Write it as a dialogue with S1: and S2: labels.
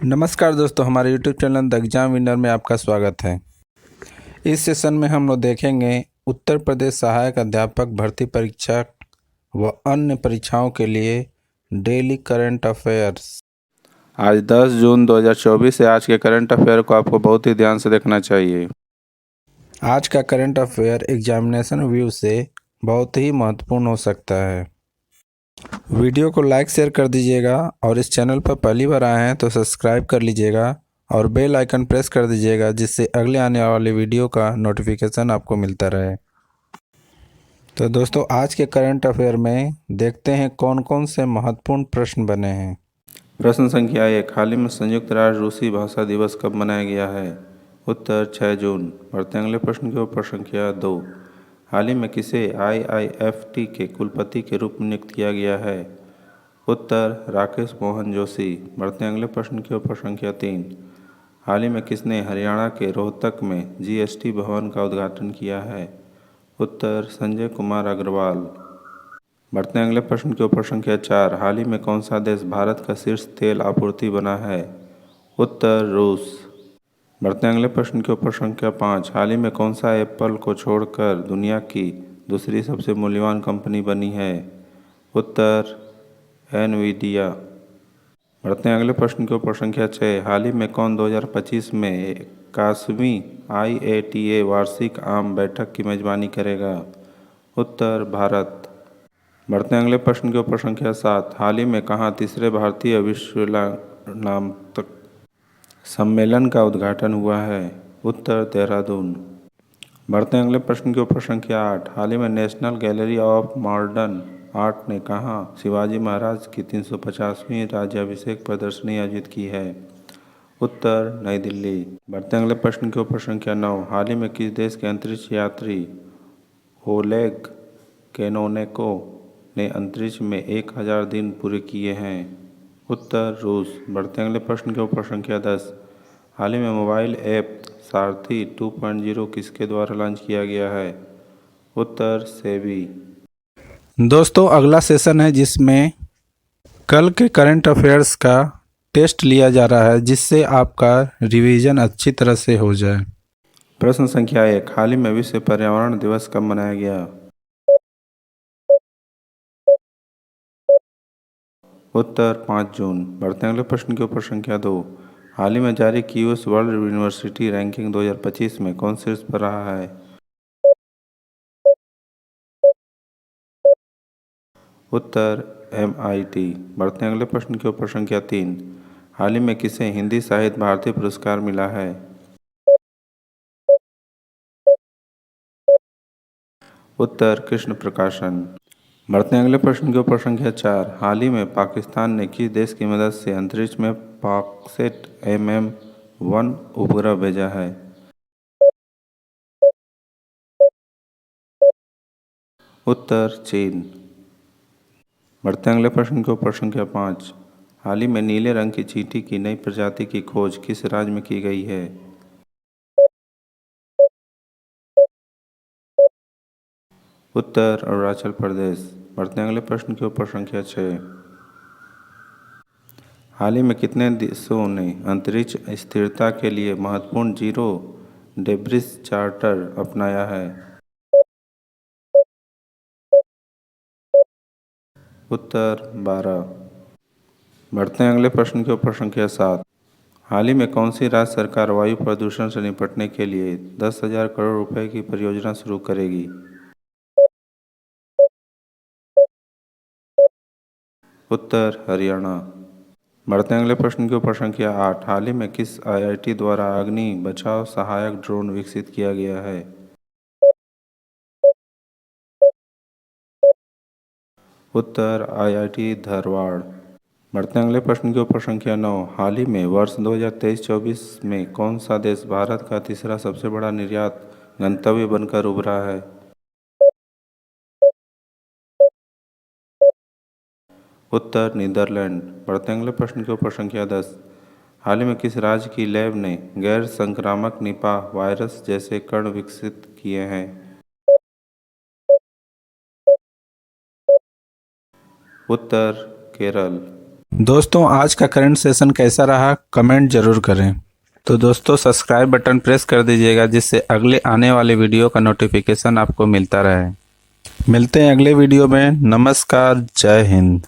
S1: नमस्कार दोस्तों, हमारे YouTube channel the exam winner में आपका स्वागत है। इस सेशन में हम लोग देखेंगे उत्तर प्रदेश सहायक अध्यापक भर्ती परीक्षा व अन्य परीक्षाओं के लिए डेली करंट अफेयर्स। आज 10 जून 2024 है। आज के करंट अफेयर को आपको बहुत ही ध्यान से देखना चाहिए। आज का करंट अफेयर एग्जामिनेशन व्यू से बहुत ही महत्वपूर्ण हो सकता है। वीडियो को लाइक शेयर कर दीजिएगा और इस चैनल पर पहली बार आए हैं तो सब्सक्राइब कर लीजिएगा और बेल आइकन प्रेस कर दीजिएगा, जिससे अगले आने वाले वीडियो का नोटिफिकेशन आपको मिलता रहे। तो दोस्तों, आज के करंट अफेयर में देखते हैं कौन कौन से महत्वपूर्ण प्रश्न बने हैं। प्रश्न संख्या 1, हाल ही में संयुक्त राष्ट्र रूसी भाषा दिवस कब मनाया गया है? उत्तर 6 जून। बढ़ते अगले प्रश्न की ओर। प्रश्न संख्या 2, हाल ही में किसे IIFT के कुलपति के रूप में नियुक्त किया गया है? उत्तर राकेश मोहन जोशी। बढ़ते हैं अगले प्रश्न की ओर। प्रश्न संख्या 3, हाल ही में किसने हरियाणा के रोहतक में GST भवन का उद्घाटन किया है? उत्तर संजय कुमार अग्रवाल। बढ़ते हैं अगले प्रश्न की ओर। प्रश्न संख्या 4, हाल ही में कौन सा देश भारत का शीर्ष तेल आपूर्ति बना है? उत्तर रूस। बढ़ते हैं अगले प्रश्न के ऊपर। संख्या 5, हाल ही में कौन सा एप्पल को छोड़कर दुनिया की दूसरी सबसे मूल्यवान कंपनी बनी है? उत्तर एनवीडिया। बढ़ते हैं अगले प्रश्न के ऊपर। संख्या 6, हाल ही में कौन 2025 में 81वीं IATA वार्षिक आम बैठक की मेजबानी करेगा? उत्तर भारत। बढ़ते हैं अगले प्रश्न के ऊपर। संख्या 7, हाल ही में कहाँ तीसरे भारतीय विश्वनामक सम्मेलन का उद्घाटन हुआ है? उत्तर देहरादून। बढ़ते हैं अगले प्रश्न के ऊपर। संख्या 8, हाल ही में national gallery of modern art ने कहाँ शिवाजी महाराज की 350वीं राज्याभिषेक प्रदर्शनी आयोजित की है? उत्तर नई दिल्ली। बढ़ते हैं अगले प्रश्न के ऊपर। संख्या 9, हाल ही में किस देश के अंतरिक्ष यात्री ओलेग केनोनेको ने अंतरिक्ष में 1000 दिन पूरे किए हैं? उत्तर रूस। बढ़ते अगले प्रश्न के ऊपर। संख्या 10, हाल ही में मोबाइल ऐप सारथी 2.0 किसके द्वारा लॉन्च किया गया है? उत्तर सेबी। दोस्तों, अगला सेशन है जिसमें कल के करंट अफेयर्स का टेस्ट लिया जा रहा है, जिससे आपका रिवीजन अच्छी तरह से हो जाए। प्रश्न संख्या 1, हाल ही में विश्व पर्यावरण दिवस कब मनाया गया? उत्तर 5 जून। बढ़ते अगले प्रश्न के ऊपर। संख्या 2, हाल ही में जारी क्यूएस वर्ल्ड यूनिवर्सिटी रैंकिंग 2025 में कौन शीर्ष पर रहा है? उत्तर MIT। बढ़ते अगले प्रश्न के ऊपर। संख्या 3, हाल ही में किसे हिंदी साहित्य भारती पुरस्कार मिला है? उत्तर कृष्ण प्रकाशन। बढ़ते अगले प्रश्न के ऊपर। संख्या 4, हाल ही में पाकिस्तान ने किस देश की मदद से अंतरिक्ष में पॉक्सेट MM-1 उपग्रह भेजा है? उत्तर चीन। बढ़ते अगले प्रश्न के ऊपर। संख्या 5, हाल ही में नीले रंग की चींटी की नई प्रजाति की खोज किस राज्य में की गई है? उत्तर अरुणाचल प्रदेश। बढ़ते अगले प्रश्न के ऊपर। संख्या 6, हाल ही में कितने देशों ने अंतरिक्ष स्थिरता के लिए महत्वपूर्ण जीरो डेब्रिस चार्टर अपनाया है? उत्तर 12। बढ़ते हैं अगले प्रश्न के ऊपर। संख्या 7, हाल ही में कौन सी राज्य सरकार वायु प्रदूषण से निपटने के लिए 10,000 करोड़ रुपए की परियोजना शुरू करेगी? उत्तर हरियाणा। बढ़ते हैं अगले प्रश्न के ऊपर। संख्या 8, हाल ही में किस IIT द्वारा अग्नि बचाव सहायक ड्रोन विकसित किया गया है? उत्तर IIT धारवाड़। बढ़ते हैं अगले प्रश्न के ऊपर। संख्या 9, हाल ही में वर्ष 2023-24 में कौन सा देश भारत का तीसरा सबसे बड़ा निर्यात गंतव्य बनकर उभरा है? उत्तर नीदरलैंड। बढ़ते हैं अगले प्रश्न के ऊपर। संख्या 10, हाल ही में किस राज्य की लैब ने गैर संक्रामक निपाह वायरस जैसे कण विकसित किए हैं? उत्तर केरल। दोस्तों आज का करंट सेशन कैसा रहा कमेंट ज़रूर करें। तो दोस्तों सब्सक्राइब बटन प्रेस कर दीजिएगा जिससे अगले आने वाले वीडियो का नोटिफिकेशन आपको मिलता रहे। मिलते हैं अगले वीडियो में। नमस्कार, जय हिंद।